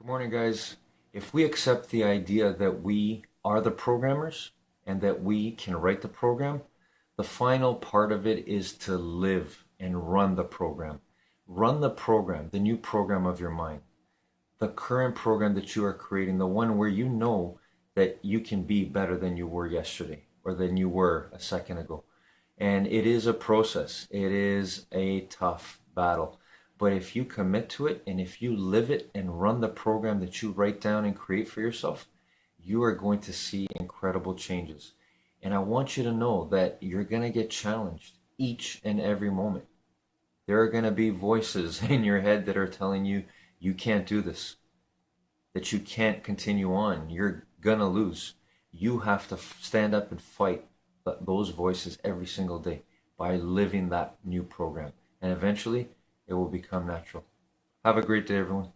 Good morning, guys. If we accept the idea that we are the programmers and that we can write the program, the final part of it is to live and run the program. Run the program, the new program of your mind, the current program that you are creating, the one where you know that you can be better than you were yesterday or than you were a second ago. And it is a process. It is a tough battle. But if you commit to it and if you live it and run the program that you write down and create for yourself, you are going to see incredible changes. And I want you to know that you're going to get challenged each and every moment. There are going to be voices in your head that are telling you, you can't do this, that you can't continue on, you're going to lose. You have to stand up and fight those voices every single day by living that new program. And eventually, it will become natural. Have a great day, everyone.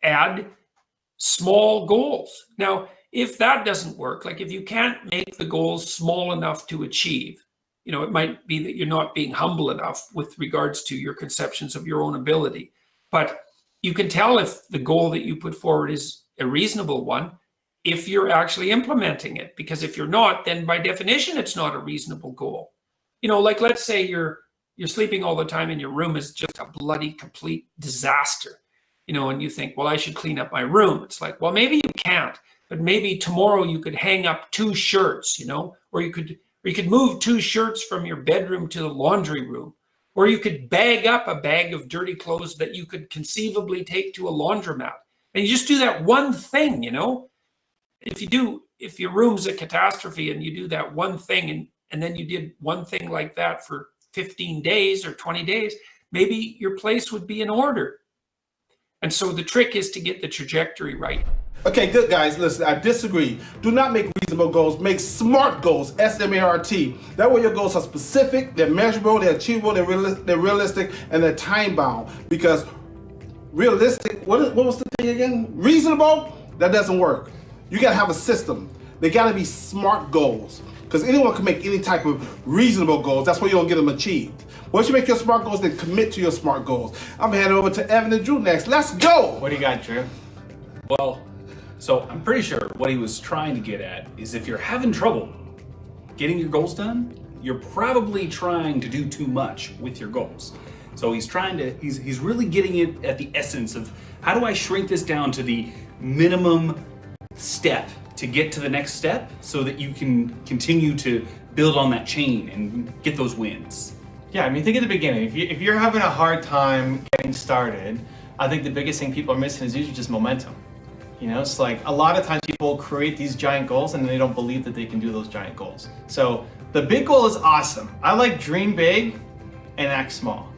Add small goals. Now, if that doesn't work, like if you can't make the goals small enough to achieve, it might be that you're not being humble enough with regards to your conceptions of your own ability. But you can tell if the goal that you put forward is a reasonable one if you're actually implementing it. Because if you're not, then by definition, it's not a reasonable goal. Like let's say you're sleeping all the time and your room is just a bloody complete disaster. And you think, well, I should clean up my room. It's like, well, maybe you can't, but maybe tomorrow you could hang up 2 shirts, or you could move 2 shirts from your bedroom to the laundry room, or you could bag up a bag of dirty clothes that you could conceivably take to a laundromat. And you just do that one thing, If your room's a catastrophe and you do that one thing and then you did one thing like that for 15 days or 20 days, maybe your place would be in order. And so the trick is to get the trajectory right. Okay, good guys, listen, I disagree. Do not make reasonable goals, make SMART goals, S-M-A-R-T. That way your goals are specific, they're measurable, they're achievable, they're realistic, and they're time bound. Because realistic, what was the thing again? Reasonable, that doesn't work. You gotta have a system. They gotta be SMART goals. Because anyone can make any type of reasonable goals, that's why you don't get them achieved. Once you make your SMART goals, then commit to your SMART goals. I'm heading over to Evan and Drew next. Let's go! What do you got, Drew? Well, so I'm pretty sure what he was trying to get at is if you're having trouble getting your goals done, you're probably trying to do too much with your goals. So he's really getting it at the essence of how do I shrink this down to the minimum step to get to the next step so that you can continue to build on that chain and get those wins. Yeah, I mean, think at the beginning. If you're having a hard time getting started, I think the biggest thing people are missing is usually just momentum. It's like a lot of times people create these giant goals and they don't believe that they can do those giant goals. So the big goal is awesome. I like dream big and act small.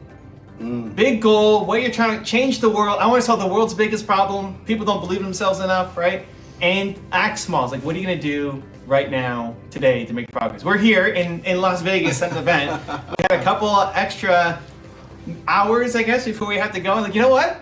Big goal, what you're trying to change the world. I want to solve the world's biggest problem. People don't believe in themselves enough, right? And act small. It's like, what are you going to do right now, today, to make progress? We're here in Las Vegas at an event. We had a couple extra hours, I guess, before we have to go. I'm like, you know what?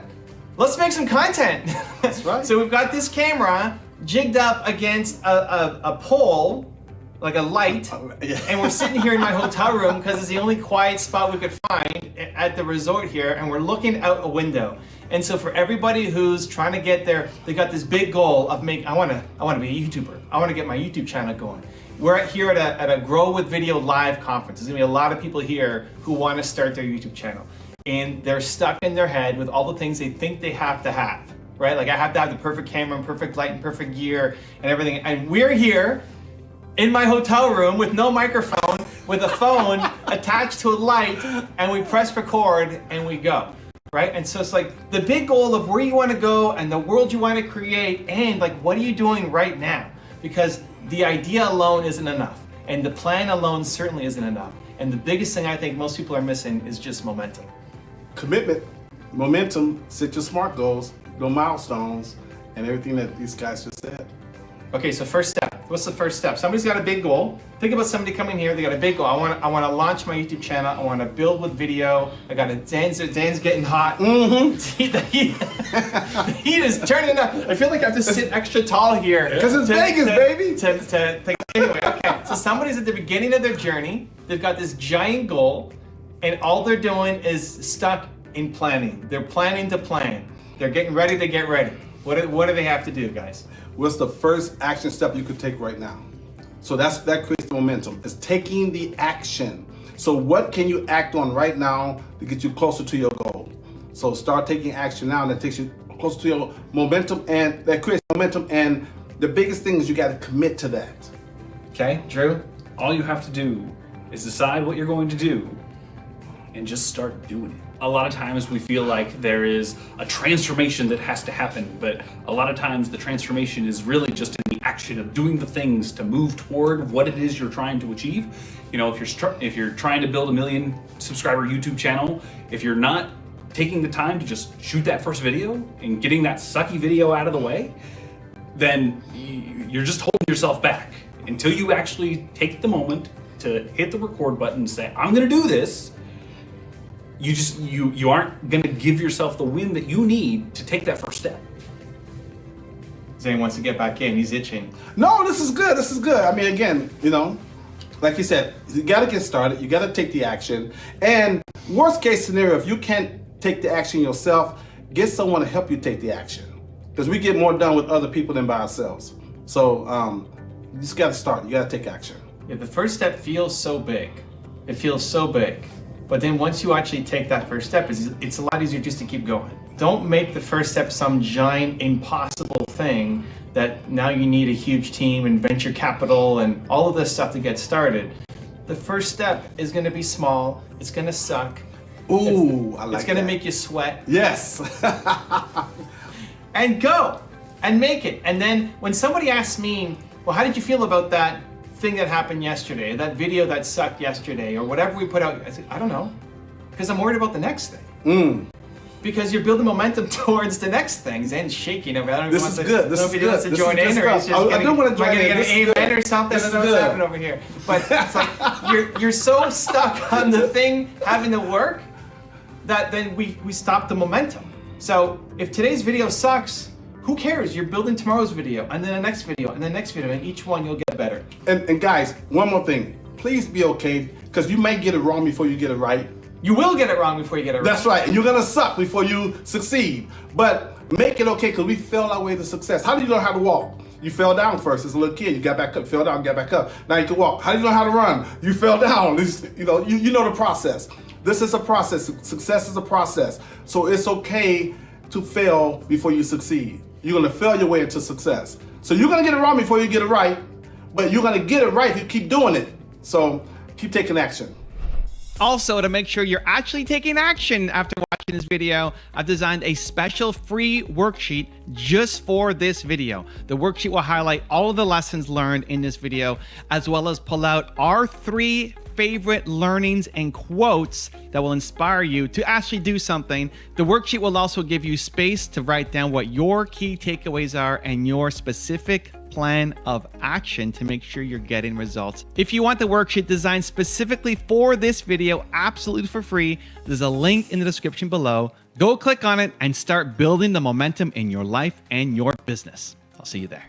Let's make some content. That's right. So we've got this camera jigged up against a pole, like a light, and we're sitting here in my hotel room because it's the only quiet spot we could find at the resort here, and we're looking out a window. And so for everybody who's trying to get there, they got this big goal of I want to be a YouTuber. I want to get my YouTube channel going. We're here at a Grow with Video live conference. There's gonna be a lot of people here who want to start their YouTube channel. And they're stuck in their head with all the things they think they have to have, right? Like I have to have the perfect camera and perfect light and perfect gear and everything. And we're here in my hotel room with no microphone, with a phone attached to a light, and we press record and we go, right? And so it's like the big goal of where you want to go and the world you want to create, and like what are you doing right now? Because the idea alone isn't enough, and the plan alone certainly isn't enough. And the biggest thing I think most people are missing is just momentum. Commitment, momentum, set your SMART goals, no milestones, and everything that these guys just said. Okay, so first step. What's the first step? Somebody's got a big goal. Think about somebody coming here. They got a big goal. I want to launch my YouTube channel. I want to build with video. I got Dan's getting hot. The heat is turning up. I feel like I have to sit extra tall here. Because it's Vegas, baby. Anyway, okay. So somebody's at the beginning of their journey. They've got this giant goal, and all they're doing is stuck in planning. They're planning to plan. They're getting ready to get ready. What do they have to do, guys? What's the first action step you could take right now? So that creates the momentum. It's taking the action. So what can you act on right now to get you closer to your goal? So start taking action now, and that takes you closer to your momentum, and that creates momentum. And the biggest thing is you got to commit to that. Okay, Drew? All you have to do is decide what you're going to do and just start doing it. A lot of times we feel like there is a transformation that has to happen, but a lot of times the transformation is really just in the action of doing the things to move toward what it is you're trying to achieve. You know, if you're trying to build a 1 million subscriber YouTube channel, if you're not taking the time to just shoot that first video and getting that sucky video out of the way, then you're just holding yourself back until you actually take the moment to hit the record button and say, I'm gonna do this. You aren't gonna give yourself the win that you need to take that first step. Zane wants to get back in. He's itching. No, this is good. This is good. I mean, again, you know, like you said, you got to get started. You got to take the action. And worst case scenario, if you can't take the action yourself, get someone to help you take the action. Because we get more done with other people than by ourselves. So you just got to start. You got to take action. Yeah, the first step feels so big. It feels so big. But then once you actually take that first step, it's a lot easier just to keep going. Don't make the first step some giant impossible thing that now you need a huge team and venture capital and all of this stuff to get started. The first step is gonna be small, it's gonna suck. Ooh, I like It's gonna that. make you sweat. Yes. And go and make it. And then when somebody asks me, well, how did you feel about that thing that happened yesterday, that video that sucked yesterday, or whatever we put out? I said, I don't know, because I'm worried about the next thing. Because you're building momentum towards the next thing. Zane's shaking. I don't know if This he wants is to, good. This I don't know is if he wants to good. join This is in, good or he's stuff. just I getting, do want to am I join gonna in. get This an is amen good. or something? I This don't know is what's good. happening over here. But it's like you're so stuck on the thing having to work that then we stop the momentum. So if today's video sucks, who cares? You're building tomorrow's video, and then the next video, and the next video, and each one you'll get better. And guys, one more thing. Please be okay, because you might get it wrong before you get it right. You will get it wrong before you get it right. That's right. And you're going to suck before you succeed. But make it okay, because we fell our way to success. How do you learn how to walk? You fell down first as a little kid. You got back up, fell down, got back up. Now you can walk. How do you learn how to run? You fell down. You know the process. This is a process. Success is a process. So it's okay to fail before you succeed. You're going to fail your way into success. So you're going to get it wrong before you get it right, but you're going to get it right if you keep doing it. So keep taking action. Also, to make sure you're actually taking action after watching this video, I've designed a special free worksheet just for this video. The worksheet will highlight all of the lessons learned in this video, as well as pull out our 3 favorite learnings and quotes that will inspire you to actually do something. The worksheet will also give you space to write down what your key takeaways are and your specific plan of action to make sure you're getting results. If you want the worksheet designed specifically for this video, absolutely for free, there's a link in the description below. Go click on it and start building the momentum in your life and your business. I'll see you there.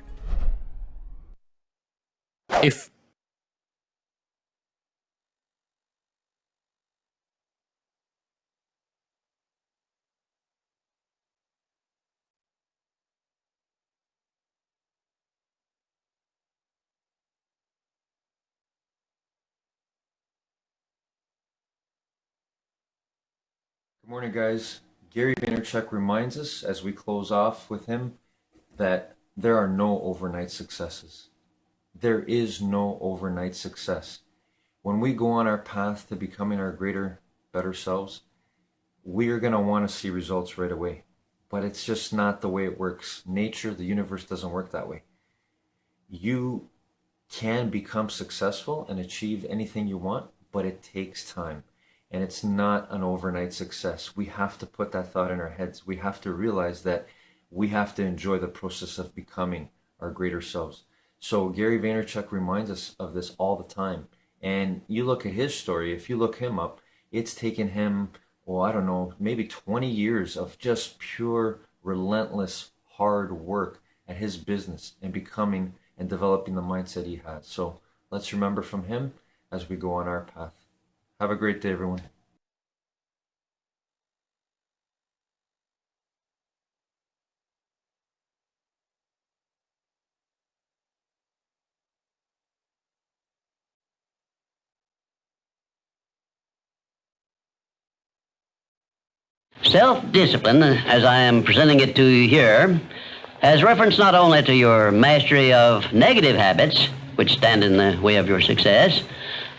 Good morning, guys. Gary Vaynerchuk reminds us as we close off with him that there are no overnight successes. There is no overnight success. When we go on our path to becoming our greater, better selves, we are going to want to see results right away. But it's just not the way it works. Nature, the universe doesn't work that way. You can become successful and achieve anything you want, but it takes time. And it's not an overnight success. We have to put that thought in our heads. We have to realize that we have to enjoy the process of becoming our greater selves. So Gary Vaynerchuk reminds us of this all the time. And you look at his story, if you look him up, it's taken him, well, I don't know, maybe 20 years of just pure, relentless, hard work at his business and becoming and developing the mindset he has. So let's remember from him as we go on our path. Have a great day, everyone. Self-discipline, as I am presenting it to you here, has reference not only to your mastery of negative habits, which stand in the way of your success,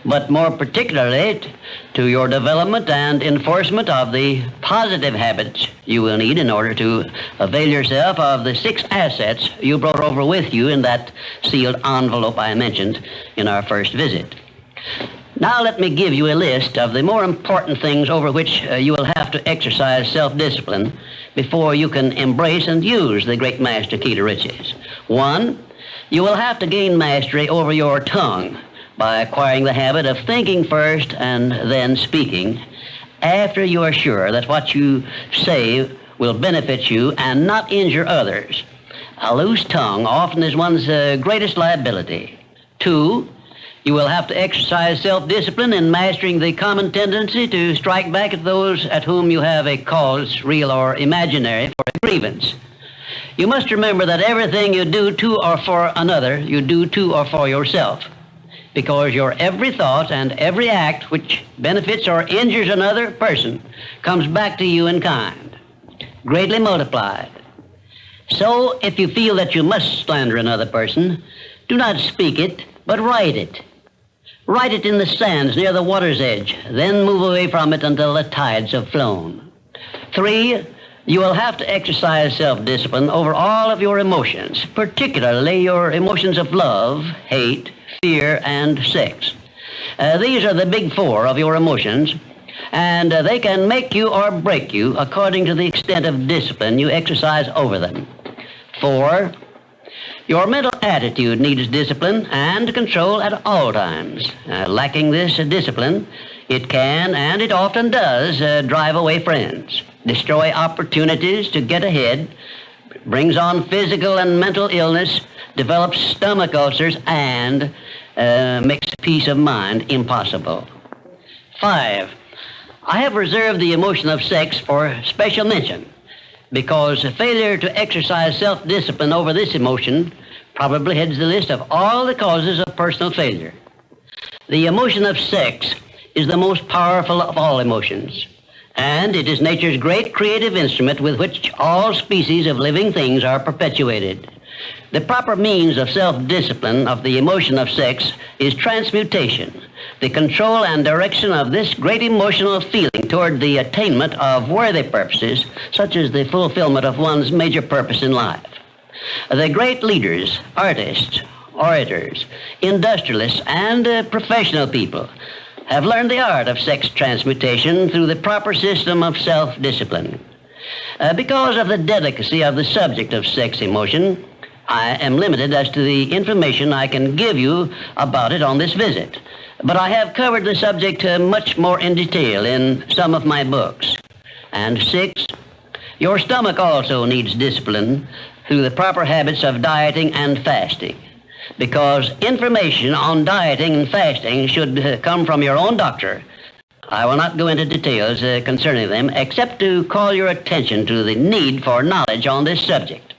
but more particularly to your development and enforcement of the positive habits you will need in order to avail yourself of the 6 assets you brought over with you in that sealed envelope I mentioned in our first visit. Now let me give you a list of the more important things over which you will have to exercise self-discipline before you can embrace and use the great master key to riches. 1, you will have to gain mastery over your tongue by acquiring the habit of thinking first and then speaking after you are sure that what you say will benefit you and not injure others. A loose tongue often is one's greatest liability. 2, you will have to exercise self-discipline in mastering the common tendency to strike back at those at whom you have a cause, real or imaginary, for a grievance. You must remember that everything you do to or for another, you do to or for yourself, because your every thought and every act which benefits or injures another person comes back to you in kind, greatly multiplied. So, if you feel that you must slander another person, do not speak it, but write it. Write it in the sands near the water's edge, then move away from it until the tides have flown. 3, you will have to exercise self-discipline over all of your emotions, particularly your emotions of love, hate, fear, and sex. These are the big 4 of your emotions, and they can make you or break you according to the extent of discipline you exercise over them. 4, your mental attitude needs discipline and control at all times. Lacking this discipline, it can, and it often does, drive away friends, destroy opportunities to get ahead, brings on physical and mental illness, develops stomach ulcers, and makes peace of mind impossible. 5, I have reserved the emotion of sex for special mention, because failure to exercise self-discipline over this emotion probably heads the list of all the causes of personal failure. The emotion of sex is the most powerful of all emotions, and it is nature's great creative instrument with which all species of living things are perpetuated. The proper means of self-discipline of the emotion of sex is transmutation, the control and direction of this great emotional feeling toward the attainment of worthy purposes, such as the fulfillment of one's major purpose in life. The great leaders, artists, orators, industrialists, and professional people have learned the art of sex transmutation through the proper system of self-discipline. Because of the delicacy of the subject of sex emotion, I am limited as to the information I can give you about it on this visit, but I have covered the subject much more in detail in some of my books. And 6, your stomach also needs discipline through the proper habits of dieting and fasting, because information on dieting and fasting should come from your own doctor. I will not go into details concerning them, except to call your attention to the need for knowledge on this subject.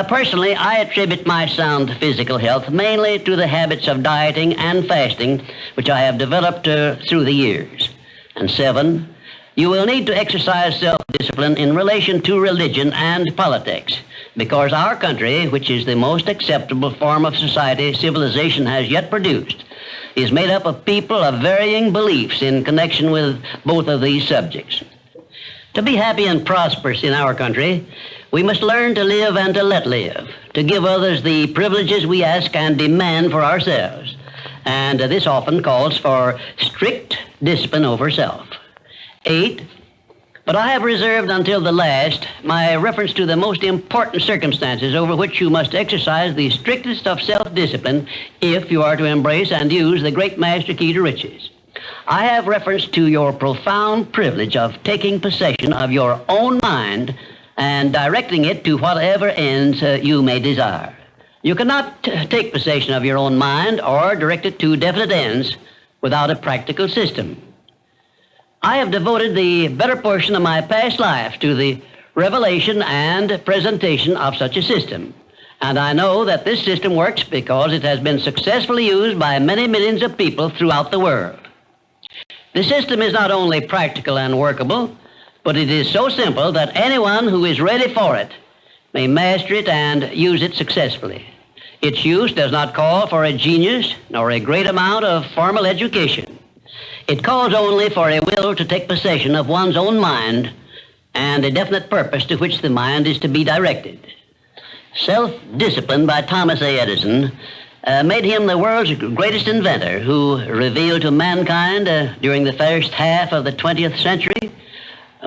Personally, I attribute my sound physical health mainly to the habits of dieting and fasting, which I have developed through the years. And 7, you will need to exercise self-discipline in relation to religion and politics, because our country, which is the most acceptable form of society civilization has yet produced, is made up of people of varying beliefs in connection with both of these subjects. To be happy and prosperous in our country, we must learn to live and to let live, to give others the privileges we ask and demand for ourselves. And this often calls for strict discipline over self. 8, But I have reserved until the last my reference to the most important circumstances over which you must exercise the strictest of self-discipline if you are to embrace and use the great master key to riches. I have reference to your profound privilege of taking possession of your own mind and directing it to whatever ends you may desire. You cannot take possession of your own mind or direct it to definite ends without a practical system. I have devoted the better portion of my past life to the revelation and presentation of such a system. And I know that this system works because it has been successfully used by many millions of people throughout the world. The system is not only practical and workable, but it is so simple that anyone who is ready for it may master it and use it successfully. Its use does not call for a genius nor a great amount of formal education. It calls only for a will to take possession of one's own mind and a definite purpose to which the mind is to be directed. Self-discipline by Thomas A. Edison made him the world's greatest inventor, who revealed to mankind during the first half of the 20th century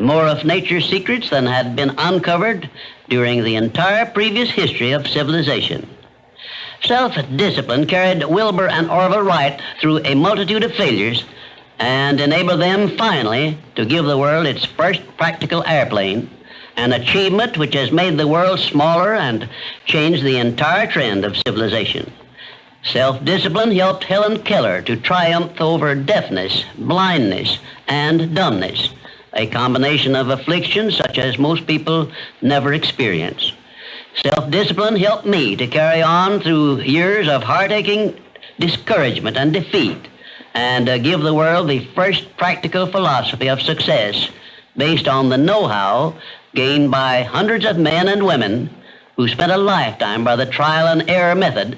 more of nature's secrets than had been uncovered during the entire previous history of civilization. Self-discipline carried Wilbur and Orville Wright through a multitude of failures and enabled them finally to give the world its first practical airplane, an achievement which has made the world smaller and changed the entire trend of civilization. Self-discipline helped Helen Keller to triumph over deafness, blindness, and dumbness, a combination of afflictions such as most people never experience. Self-discipline helped me to carry on through years of heart-aching discouragement and defeat, and give the world the first practical philosophy of success based on the know-how gained by hundreds of men and women who spent a lifetime by the trial and error method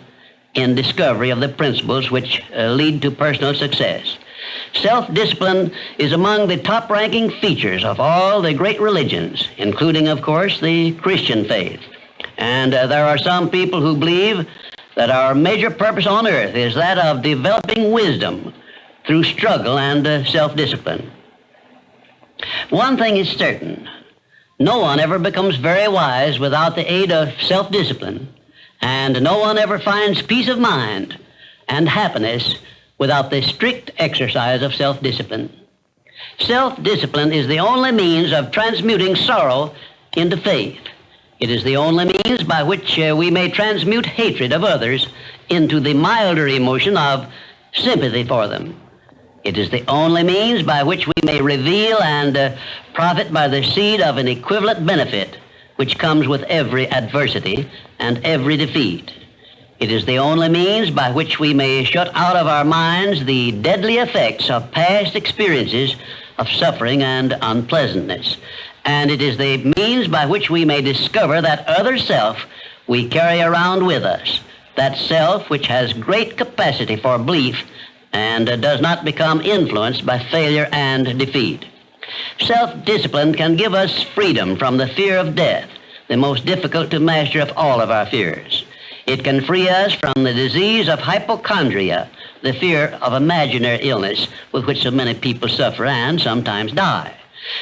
in discovery of the principles which lead to personal success. Self-discipline is among the top-ranking features of all the great religions, including, of course, the Christian faith. And there are some people who believe that our major purpose on earth is that of developing wisdom through struggle and self-discipline. One thing is certain: no one ever becomes very wise without the aid of self-discipline, and no one ever finds peace of mind and happiness without the strict exercise of self-discipline. Self-discipline is the only means of transmuting sorrow into faith. It is the only means by which we may transmute hatred of others into the milder emotion of sympathy for them. It is the only means by which we may reveal and profit by the seed of an equivalent benefit which comes with every adversity and every defeat. It is the only means by which we may shut out of our minds the deadly effects of past experiences of suffering and unpleasantness. And it is the means by which we may discover that other self we carry around with us, that self which has great capacity for belief and does not become influenced by failure and defeat. Self-discipline can give us freedom from the fear of death, the most difficult to master of all of our fears. It can free us from the disease of hypochondria, the fear of imaginary illness with which so many people suffer and sometimes die.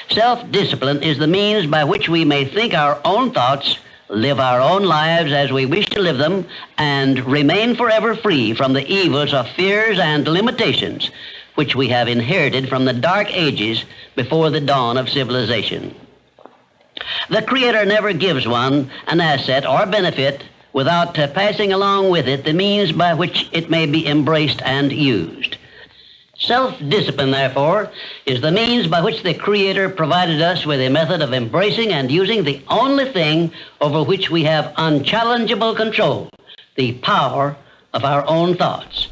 Self-discipline is the means by which we may think our own thoughts, live our own lives as we wish to live them, and remain forever free from the evils of fears and limitations which we have inherited from the dark ages before the dawn of civilization. The Creator never gives one an asset or benefit without passing along with it the means by which it may be embraced and used. Self-discipline, therefore, is the means by which the Creator provided us with a method of embracing and using the only thing over which we have unchallengeable control, the power of our own thoughts.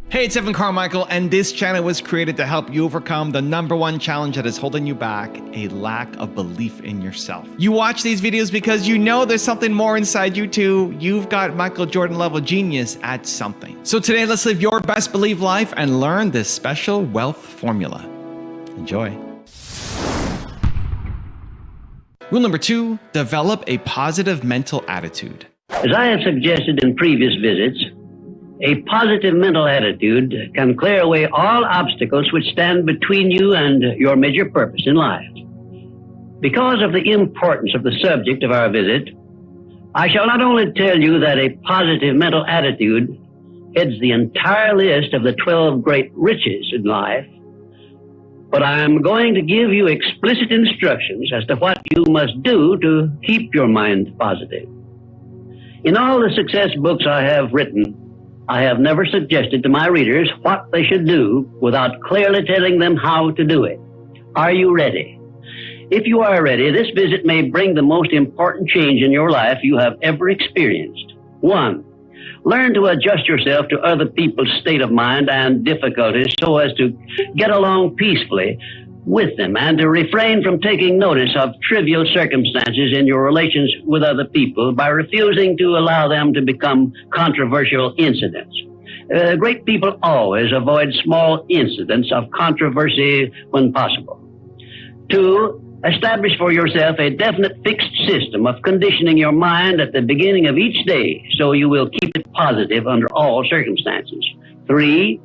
Hey, it's Evan Carmichael, and this channel was created to help you overcome the #1 challenge that is holding you back, a lack of belief in yourself. You watch these videos because you know there's something more inside you too. You've got Michael Jordan level genius at something. So today, let's live your best belief life and learn this special wealth formula. Enjoy. Rule number 2, develop a positive mental attitude. As I have suggested in previous visits, a positive mental attitude can clear away all obstacles which stand between you and your major purpose in life. Because of the importance of the subject of our visit, I shall not only tell you that a positive mental attitude heads the entire list of the 12 great riches in life, but I am going to give you explicit instructions as to what you must do to keep your mind positive. In all the success books I have written, I have never suggested to my readers what they should do without clearly telling them how to do it. Are you ready? If you are ready, this visit may bring the most important change in your life you have ever experienced. 1. Learn to adjust yourself to other people's state of mind and difficulties so as to get along peacefully with them and to refrain from taking notice of trivial circumstances in your relations with other people by refusing to allow them to become controversial incidents. Great people always avoid small incidents of controversy when possible. 2. Establish for yourself a definite fixed system of conditioning your mind at the beginning of each day so you will keep it positive under all circumstances. 3.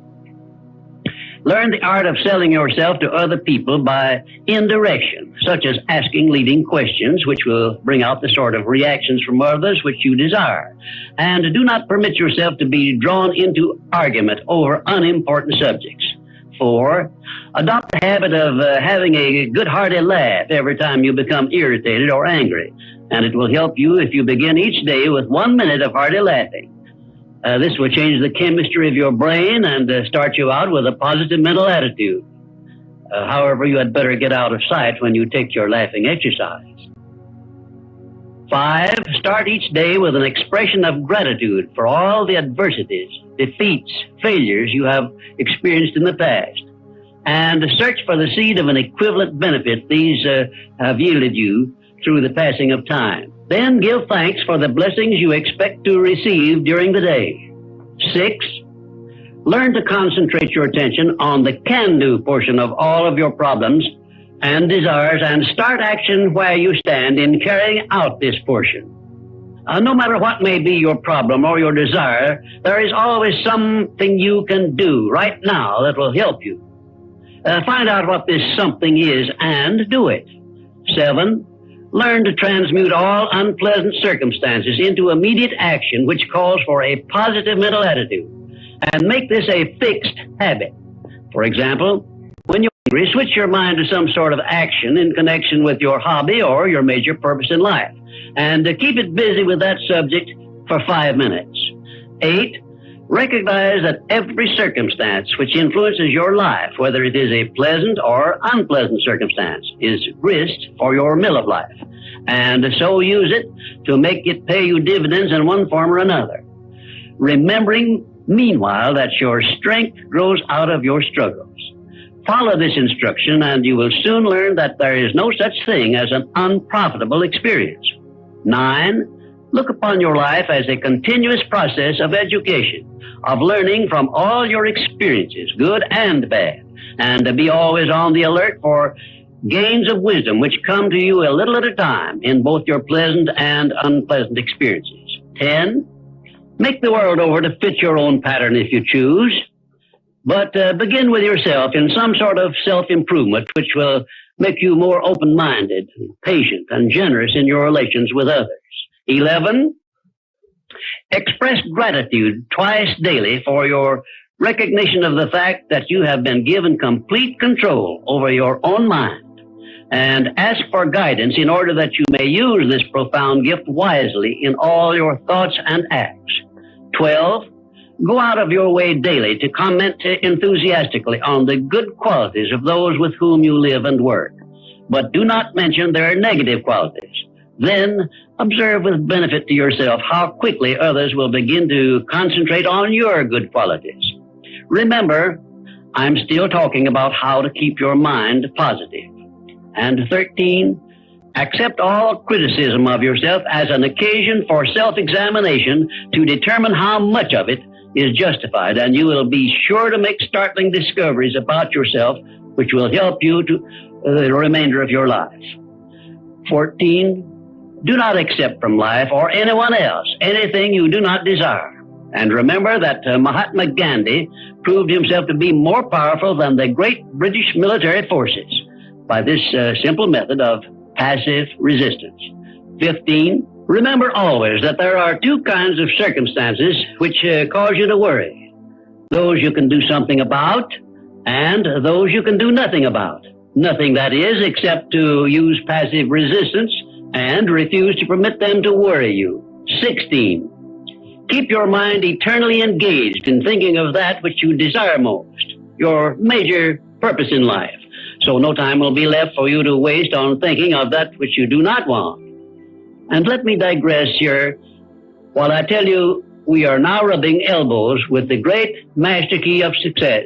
Learn the art of selling yourself to other people by indirection, such as asking leading questions, which will bring out the sort of reactions from others which you desire. And do not permit yourself to be drawn into argument over unimportant subjects. 4. Adopt the habit of having a good-hearted laugh every time you become irritated or angry, and it will help you if you begin each day with 1 minute of hearty laughing. This will change the chemistry of your brain and start you out with a positive mental attitude. However, you had better get out of sight when you take your laughing exercise. 5. Start each day with an expression of gratitude for all the adversities, defeats, failures you have experienced in the past, and search for the seed of an equivalent benefit these have yielded you through the passing of time. Then give thanks for the blessings you expect to receive during the day. 6. Learn to concentrate your attention on the can-do portion of all of your problems and desires and start action where you stand in carrying out this portion. No matter what may be your problem or your desire, there is always something you can do right now that will help you. Find out what this something is and do it. 7. Learn to transmute all unpleasant circumstances into immediate action which calls for a positive mental attitude, and make this a fixed habit. For example, when you're angry, switch your mind to some sort of action in connection with your hobby or your major purpose in life, and keep it busy with that subject for 5 minutes. 8. Recognize that every circumstance which influences your life, whether it is a pleasant or unpleasant circumstance, is grist for your mill of life, and so use it to make it pay you dividends in one form or another. Remembering, meanwhile, that your strength grows out of your struggles. Follow this instruction and you will soon learn that there is no such thing as an unprofitable experience. 9. Look upon your life as a continuous process of education, of learning from all your experiences, good and bad, and to be always on the alert for gains of wisdom which come to you a little at a time in both your pleasant and unpleasant experiences. 10. Make the world over to fit your own pattern if you choose, but begin with yourself in some sort of self-improvement which will make you more open-minded, patient, and generous in your relations with others. 11. Express gratitude twice daily for your recognition of the fact that you have been given complete control over your own mind, and ask for guidance in order that you may use this profound gift wisely in all your thoughts and acts. 12. Go out of your way daily to comment enthusiastically on the good qualities of those with whom you live and work, but do not mention their negative qualities. Then observe with benefit to yourself how quickly others will begin to concentrate on your good qualities. Remember, I'm still talking about how to keep your mind positive. And 13, accept all criticism of yourself as an occasion for self-examination to determine how much of it is justified, and you will be sure to make startling discoveries about yourself which will help you to the remainder of your life. 14, do not accept from life or anyone else anything you do not desire. And remember that Mahatma Gandhi proved himself to be more powerful than the great British military forces by this simple method of passive resistance. 15, remember always that there are two kinds of circumstances which cause you to worry. Those you can do something about, and those you can do nothing about. Nothing, that is, except to use passive resistance and refuse to permit them to worry you. 16, keep your mind eternally engaged in thinking of that which you desire most, your major purpose in life, so no time will be left for you to waste on thinking of that which you do not want. And let me digress here while I tell you we are now rubbing elbows with the great master key of success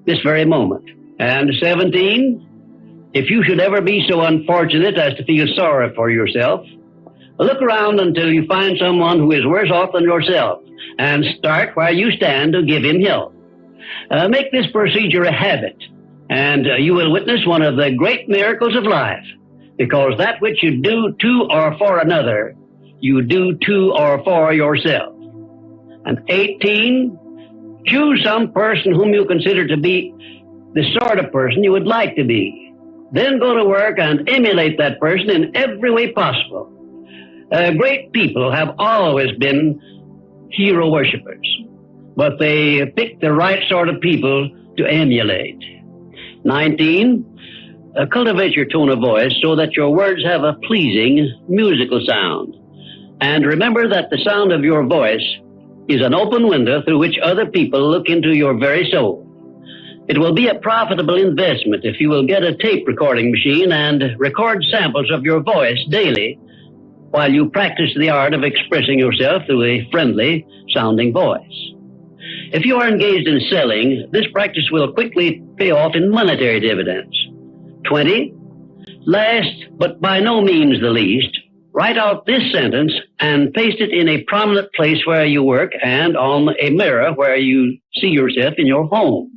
this very moment. And 17, if you should ever be so unfortunate as to feel sorry for yourself, look around until you find someone who is worse off than yourself and start where you stand to give him help. Make this procedure a habit, and you will witness one of the great miracles of life, because that which you do to or for another, you do to or for yourself. And 18, choose some person whom you consider to be the sort of person you would like to be. Then go to work and emulate that person in every way possible. Great people have always been hero worshippers, but they pick the right sort of people to emulate. 19, cultivate your tone of voice so that your words have a pleasing musical sound. And remember that the sound of your voice is an open window through which other people look into your very soul. It will be a profitable investment if you will get a tape recording machine and record samples of your voice daily while you practice the art of expressing yourself through a friendly sounding voice. If you are engaged in selling, this practice will quickly pay off in monetary dividends. 20, last but by no means the least, write out this sentence and paste it in a prominent place where you work and on a mirror where you see yourself in your home.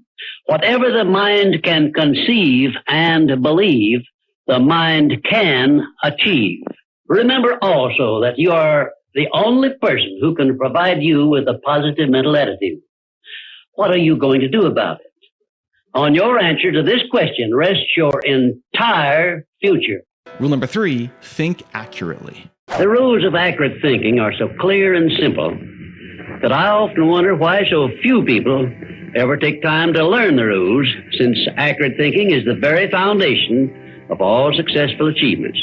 Whatever the mind can conceive and believe, the mind can achieve. Remember also that you are the only person who can provide you with a positive mental attitude. What are you going to do about it? On your answer to this question rests your entire future. Rule number 3, think accurately. The rules of accurate thinking are so clear and simple that I often wonder why so few people ever take time to learn the rules, since accurate thinking is the very foundation of all successful achievements.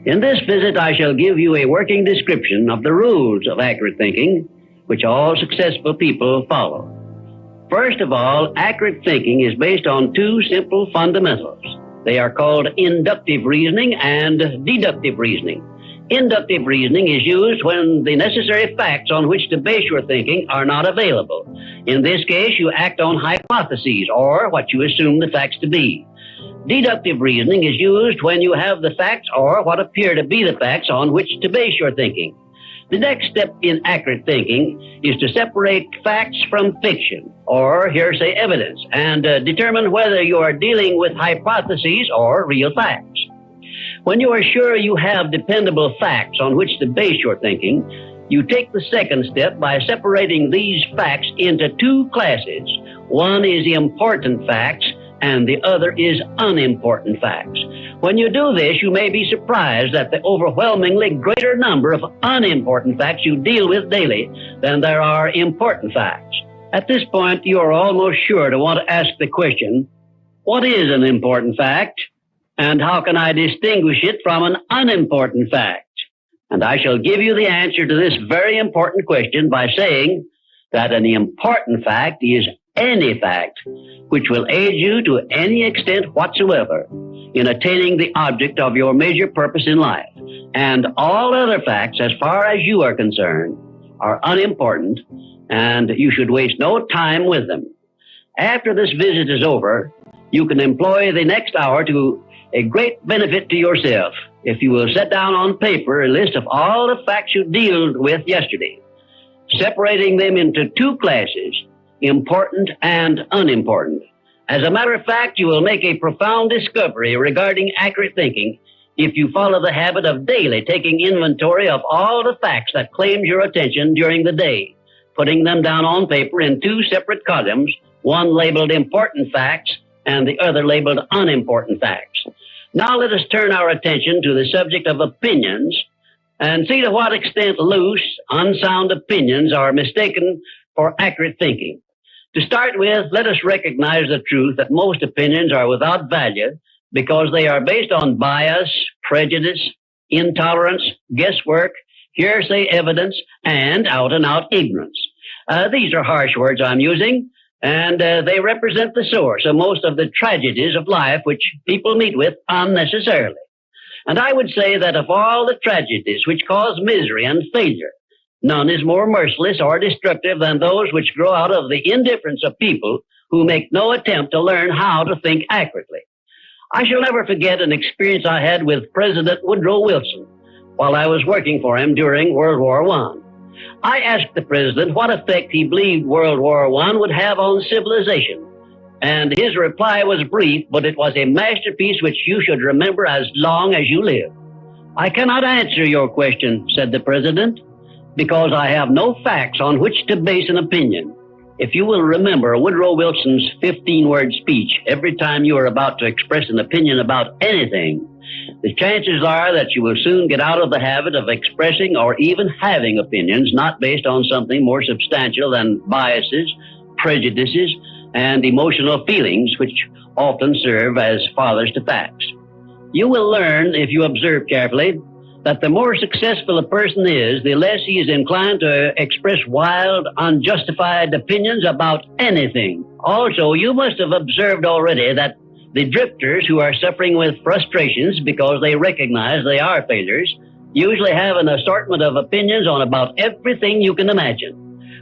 In this visit, I shall give you a working description of the rules of accurate thinking, which all successful people follow. First of all, accurate thinking is based on two simple fundamentals. They are called inductive reasoning and deductive reasoning. Inductive reasoning is used when the necessary facts on which to base your thinking are not available. In this case, you act on hypotheses, or what you assume the facts to be. Deductive reasoning is used when you have the facts or what appear to be the facts on which to base your thinking. The next step in accurate thinking is to separate facts from fiction, or hearsay evidence, and determine whether you are dealing with hypotheses or real facts. When you are sure you have dependable facts on which to base your thinking, you take the second step by separating these facts into two classes. One is important facts, and the other is unimportant facts. When you do this, you may be surprised at the overwhelmingly greater number of unimportant facts you deal with daily than there are important facts. At this point, you are almost sure to want to ask the question, what is an important fact? And how can I distinguish it from an unimportant fact? And I shall give you the answer to this very important question by saying that an important fact is any fact which will aid you to any extent whatsoever in attaining the object of your major purpose in life. And all other facts, as far as you are concerned, are unimportant, and you should waste no time with them. After this visit is over, you can employ the next hour to a great benefit to yourself if you will set down on paper a list of all the facts you dealt with yesterday, separating them into two classes, important and unimportant. As a matter of fact, you will make a profound discovery regarding accurate thinking if you follow the habit of daily taking inventory of all the facts that claimed your attention during the day, putting them down on paper in two separate columns, one labeled important facts and the other labeled unimportant facts. Now let us turn our attention to the subject of opinions and see to what extent loose, unsound opinions are mistaken for accurate thinking. To start with, let us recognize the truth that most opinions are without value because they are based on bias, prejudice, intolerance, guesswork, hearsay evidence, and out-and-out ignorance. These are harsh words I'm using, and they represent the source of most of the tragedies of life which people meet with unnecessarily. And I would say that of all the tragedies which cause misery and failure, none is more merciless or destructive than those which grow out of the indifference of people who make no attempt to learn how to think accurately. I shall never forget an experience I had with President Woodrow Wilson while I was working for him during World War I. I asked the president what effect he believed World War I would have on civilization, and his reply was brief, but it was a masterpiece which you should remember as long as you live. "I cannot answer your question," said the president, "because I have no facts on which to base an opinion." If you will remember Woodrow Wilson's 15-word speech every time you are about to express an opinion about anything, the chances are that you will soon get out of the habit of expressing or even having opinions not based on something more substantial than biases, prejudices, and emotional feelings which often serve as fathers to facts. You will learn, if you observe carefully, that the more successful a person is, the less he is inclined to express wild, unjustified opinions about anything. Also, you must have observed already that the drifters who are suffering with frustrations because they recognize they are failures usually have an assortment of opinions on about everything you can imagine.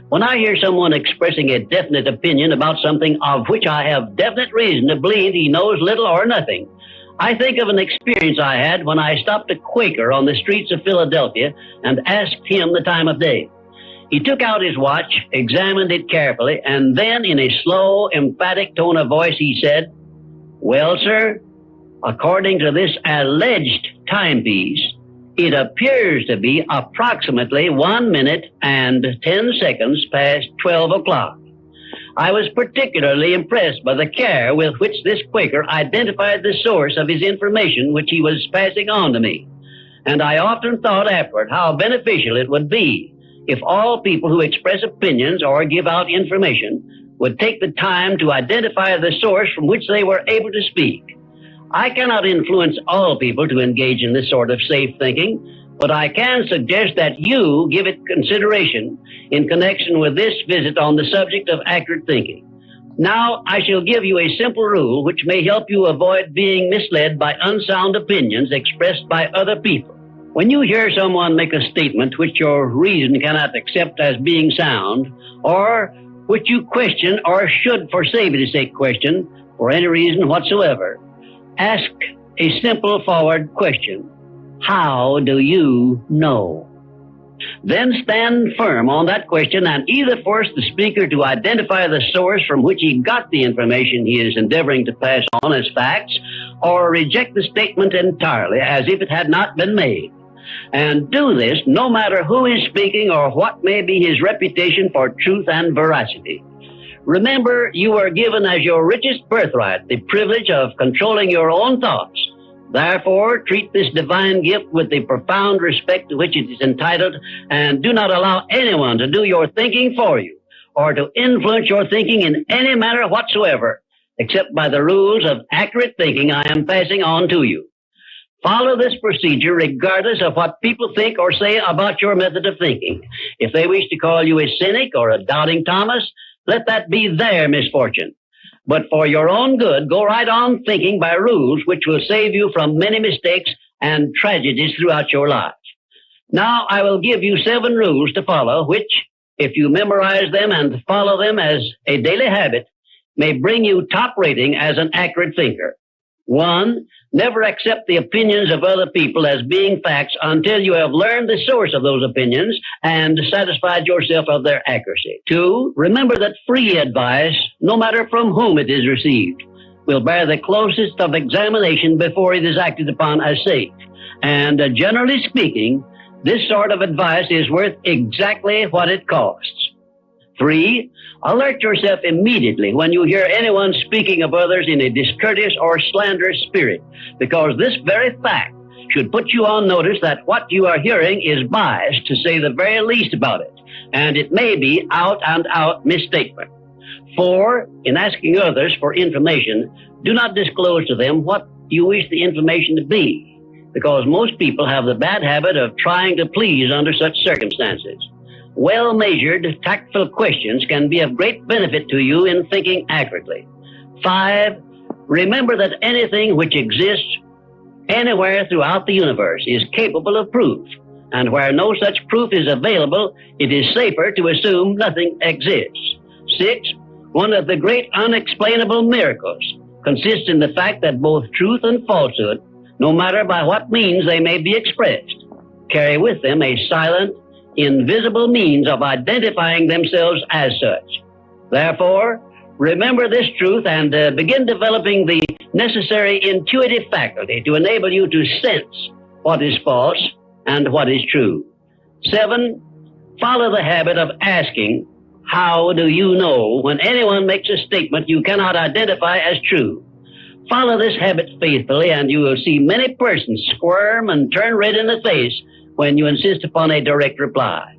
When I hear someone expressing a definite opinion about something of which I have definite reason to believe he knows little or nothing, I think of an experience I had when I stopped a Quaker on the streets of Philadelphia and asked him the time of day. He took out his watch, examined it carefully, and then in a slow, emphatic tone of voice he said, "Well, sir, according to this alleged timepiece, it appears to be approximately 1 minute and 10 seconds past 12 o'clock. I was particularly impressed by the care with which this Quaker identified the source of his information which he was passing on to me. And I often thought afterward how beneficial it would be if all people who express opinions or give out information would take the time to identify the source from which they were able to speak. I cannot influence all people to engage in this sort of safe thinking, but I can suggest that you give it consideration in connection with this visit on the subject of accurate thinking. Now, I shall give you a simple rule which may help you avoid being misled by unsound opinions expressed by other people. When you hear someone make a statement which your reason cannot accept as being sound, or which you question or should, for safety's sake, question for any reason whatsoever, ask a simple forward question. How do you know? Then stand firm on that question and either force the speaker to identify the source from which he got the information he is endeavoring to pass on as facts, or reject the statement entirely as if it had not been made. And do this no matter who is speaking or what may be his reputation for truth and veracity. Remember, you are given as your richest birthright the privilege of controlling your own thoughts. Therefore, treat this divine gift with the profound respect to which it is entitled, and do not allow anyone to do your thinking for you, or to influence your thinking in any manner whatsoever, except by the rules of accurate thinking I am passing on to you. Follow this procedure regardless of what people think or say about your method of thinking. If they wish to call you a cynic or a doubting Thomas, let that be their misfortune. But for your own good, go right on thinking by rules which will save you from many mistakes and tragedies throughout your lives. Now I will give you 7 rules to follow, which, if you memorize them and follow them as a daily habit, may bring you top rating as an accurate thinker. 1, never accept the opinions of other people as being facts until you have learned the source of those opinions and satisfied yourself of their accuracy. 2, remember that free advice, no matter from whom it is received, will bear the closest of examination before it is acted upon as safe. And generally speaking, this sort of advice is worth exactly what it costs. 3, alert yourself immediately when you hear anyone speaking of others in a discourteous or slanderous spirit, because this very fact should put you on notice that what you are hearing is biased, to say the very least about it, and it may be out and out misstatement. 4, in asking others for information, do not disclose to them what you wish the information to be, because most people have the bad habit of trying to please under such circumstances. Well-measured, tactful questions can be of great benefit to you in thinking accurately. 5, remember that anything which exists anywhere throughout the universe is capable of proof, and where no such proof is available, it is safer to assume nothing exists. 6, one of the great unexplainable miracles consists in the fact that both truth and falsehood, no matter by what means they may be expressed, carry with them a silent, invisible means of identifying themselves as such. Therefore, remember this truth and begin developing the necessary intuitive faculty to enable you to sense what is false and what is true. 7, follow the habit of asking, how do you know, when anyone makes a statement you cannot identify as true. Follow this habit faithfully, and you will see many persons squirm and turn red in the face when you insist upon a direct reply.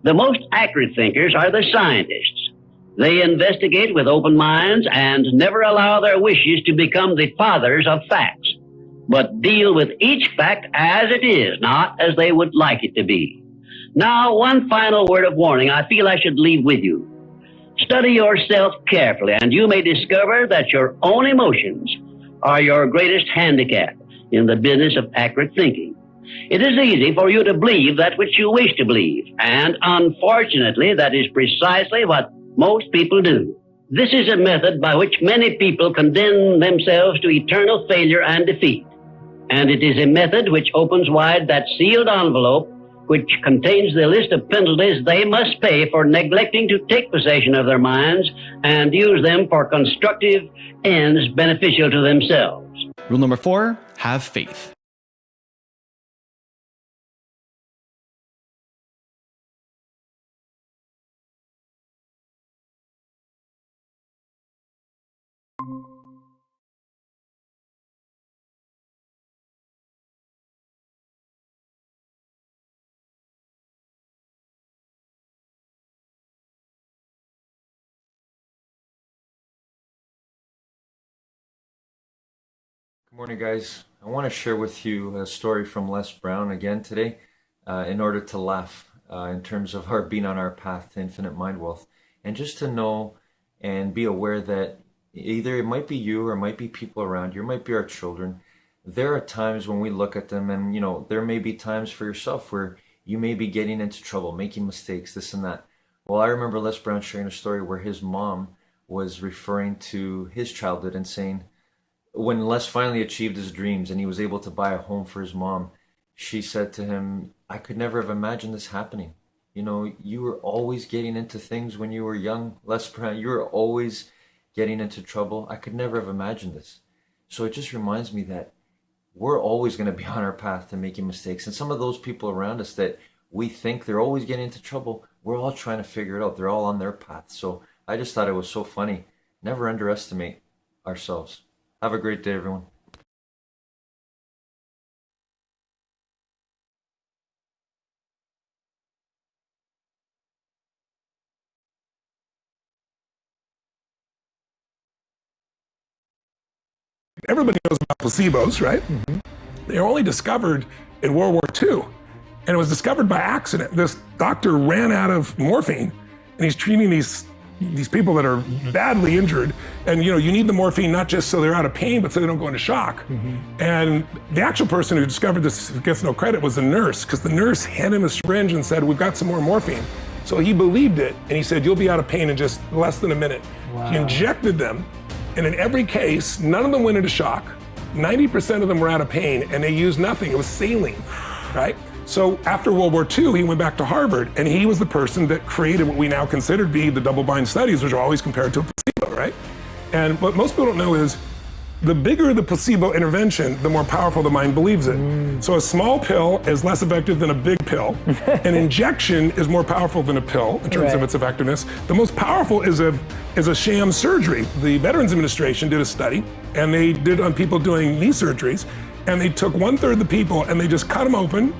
The most accurate thinkers are the scientists. They investigate with open minds and never allow their wishes to become the fathers of facts, but deal with each fact as it is, not as they would like it to be. Now, one final word of warning I feel I should leave with you. Study yourself carefully, and you may discover that your own emotions are your greatest handicap in the business of accurate thinking. It is easy for you to believe that which you wish to believe, and unfortunately, that is precisely what most people do. This is a method by which many people condemn themselves to eternal failure and defeat, and it is a method which opens wide that sealed envelope which contains the list of penalties they must pay for neglecting to take possession of their minds and use them for constructive ends beneficial to themselves. Rule number 4, have faith. Good morning, guys. I want to share with you a story from Les Brown again today in order to laugh in terms of our being on our path to infinite mind wealth, and just to know and be aware that either it might be you or it might be people around you, it might be our children. There are times when we look at them and, you know, there may be times for yourself where you may be getting into trouble, making mistakes, this and that. Well, I remember Les Brown sharing a story where his mom was referring to his childhood and saying, when Les finally achieved his dreams and he was able to buy a home for his mom, she said to him, I could never have imagined this happening. You know, you were always getting into things when you were young, Les Brown. You were always getting into trouble. I could never have imagined this. So it just reminds me that we're always going to be on our path to making mistakes. And some of those people around us that we think they're always getting into trouble, we're all trying to figure it out. They're all on their path. So I just thought it was so funny. Never underestimate ourselves. Have a great day, everyone. Everybody knows about placebos, right? They were only discovered in World War II, and it was discovered by accident. This doctor ran out of morphine, and he's treating these people that are badly injured, and you need the morphine not just so they're out of pain, but so they don't go into shock. And the actual person who discovered this, who gets no credit, was the nurse, because the nurse handed him a syringe and said, we've got some more morphine. So he believed it, and he said, you'll be out of pain in just less than a minute. Wow. He injected them, and in every case, none of them went into shock. 90% of them were out of pain, and they used nothing. It was saline, right? So after World War II, he went back to Harvard, and he was the person that created what we now consider to be the double-blind studies, which are always compared to a placebo, right? And what most people don't know is the bigger the placebo intervention, the more powerful the mind believes it. So a small pill is less effective than a big pill. An injection is more powerful than a pill in terms of its effectiveness. The most powerful is a sham surgery. The Veterans Administration did a study, and they did on people doing knee surgeries, and they took 1/3 of the people and they just cut them open,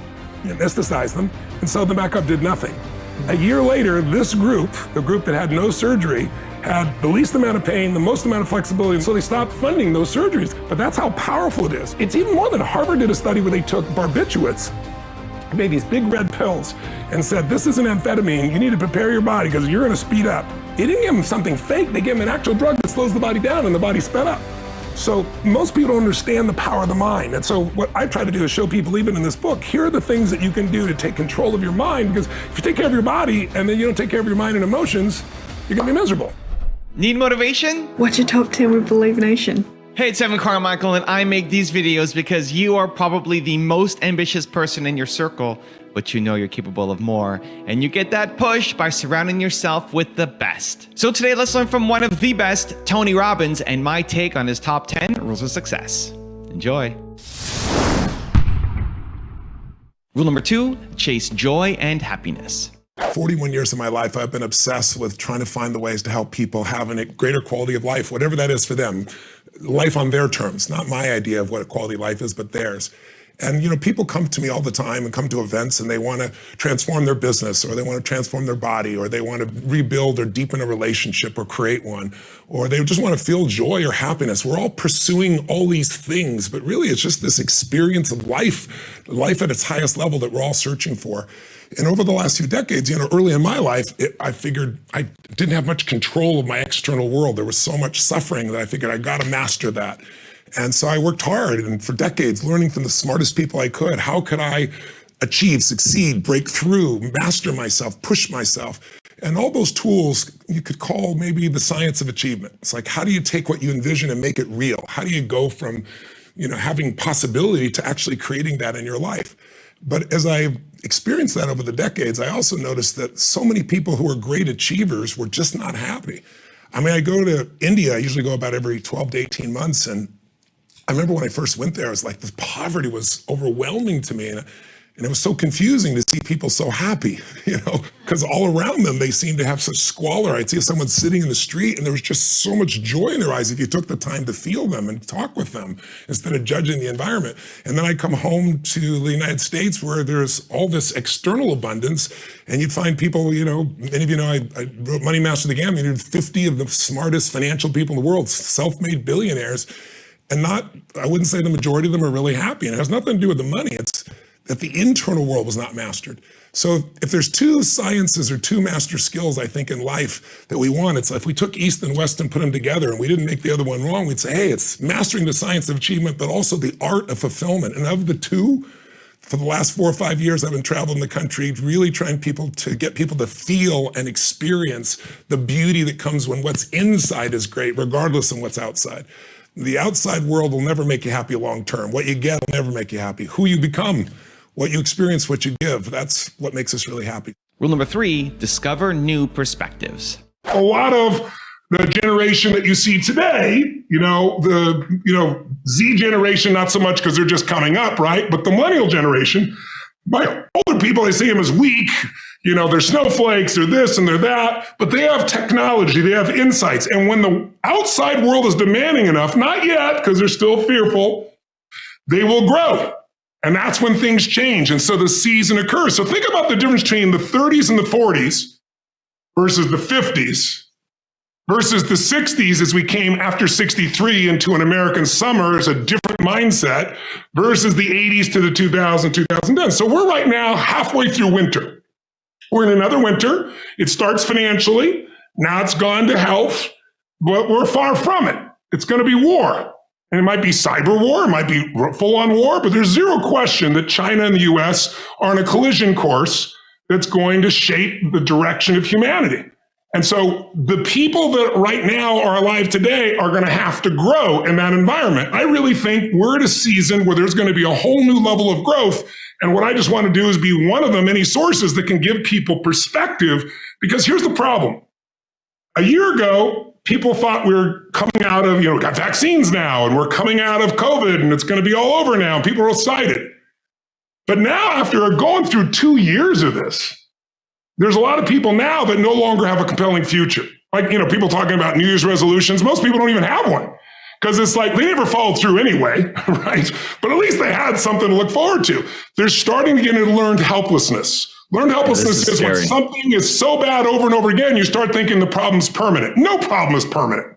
anesthetized them, and sewed them back up, did nothing. A year later, this group, the group that had no surgery, had the least amount of pain, the most amount of flexibility, and so they stopped funding those surgeries. But that's how powerful it is. It's even more than Harvard did a study where they took barbiturates, made these big red pills, and said, this is an amphetamine, you need to prepare your body because you're gonna speed up. They didn't give them something fake, they gave them an actual drug that slows the body down and the body sped up. So most people don't understand the power of the mind. And so what I try to do is show people, even in this book, here are the things that you can do to take control of your mind, because if you take care of your body and then you don't take care of your mind and emotions, you're gonna be miserable. Need motivation? Watch your top 10 with Believe Nation. Hey, it's Evan Carmichael, and I make these videos because you are probably the most ambitious person in your circle, but you know you're capable of more. And you get that push by surrounding yourself with the best. So today, let's learn from one of the best, Tony Robbins, and my take on his top 10 rules of success. Enjoy. Rule number 2, chase joy and happiness. 41 years of my life, I've been obsessed with trying to find the ways to help people have a greater quality of life, whatever that is for them. Life on their terms, not my idea of what a quality of life is, but theirs. And people come to me all the time and come to events and they want to transform their business, or they want to transform their body, or they want to rebuild or deepen a relationship or create one, or they just want to feel joy or happiness. We're all pursuing all these things, but really it's just this experience of life at its highest level that we're all searching for. And over the last few decades, early in my life, I figured I didn't have much control of my external world. There was so much suffering that I figured I got to master that. And so I worked hard and for decades learning from the smartest people I could. How could I achieve, succeed, break through, master myself, push myself? And all those tools you could call maybe the science of achievement. It's like, how do you take what you envision and make it real? How do you go from, having possibility to actually creating that in your life? But as I experienced that over the decades, I also noticed that so many people who are great achievers were just not happy. I mean, I go to India, I usually go about every 12 to 18 months, and I remember when I first went there, I was like, this poverty was overwhelming to me. And it was so confusing to see people so happy, because all around them, they seemed to have such squalor. I'd see someone sitting in the street and there was just so much joy in their eyes if you took the time to feel them and talk with them instead of judging the environment. And then I'd come home to the United States where there's all this external abundance, and you'd find people, many of you know, I wrote Money Master the Game. I interviewed 50 of the smartest financial people in the world, self-made billionaires, and I wouldn't say the majority of them are really happy. And it has nothing to do with the money. It's that the internal world was not mastered. So if there's two sciences or two master skills, I think, in life that we want, it's like if we took East and West and put them together and we didn't make the other one wrong, we'd say, hey, it's mastering the science of achievement, but also the art of fulfillment. And of the two, for the last 4 or 5 years, I've been traveling the country, really trying to get people to feel and experience the beauty that comes when what's inside is great, regardless of what's outside. The outside world will never make you happy long term. What you get will never make you happy. Who you become, what you experience, what you give, that's what makes us really happy. Rule number 3, discover new perspectives. A lot of the generation that you see today, the Z generation, not so much because they're just coming up, right? But the millennial generation, my older people, I see them as weak. They're snowflakes, they're this and they're that, but they have technology, they have insights. And when the outside world is demanding enough, not yet, because they're still fearful, they will grow. And that's when things change. And so the season occurs. So think about the difference between the 30s and the 40s versus the 50s versus the 60s as we came after 63 into an American summer as a different mindset versus the 80s to the 2010. So we're right now halfway through winter. We're in another winter. It starts financially. Now it's gone to health, but we're far from it. It's going to be war. And it might be cyber war. It might be full-on war, but there's zero question that China and the US are on a collision course that's going to shape the direction of humanity. And so the people that right now are alive today are going to have to grow in that environment. I really think we're at a season where there's going to be a whole new level of growth. And what I just want to do is be one of the many sources that can give people perspective, because here's the problem. A year ago, people thought we were coming out of, we got vaccines now and we're coming out of COVID and it's going to be all over now. People are excited. But now, after going through 2 years of this, there's a lot of people now that no longer have a compelling future. Like, people talking about New Year's resolutions. Most people don't even have one because it's like they never followed through anyway, right? But at least they had something to look forward to. They're starting to get into learned helplessness. Learned helplessness is when something is so bad over and over again, you start thinking the problem's permanent. No problem is permanent.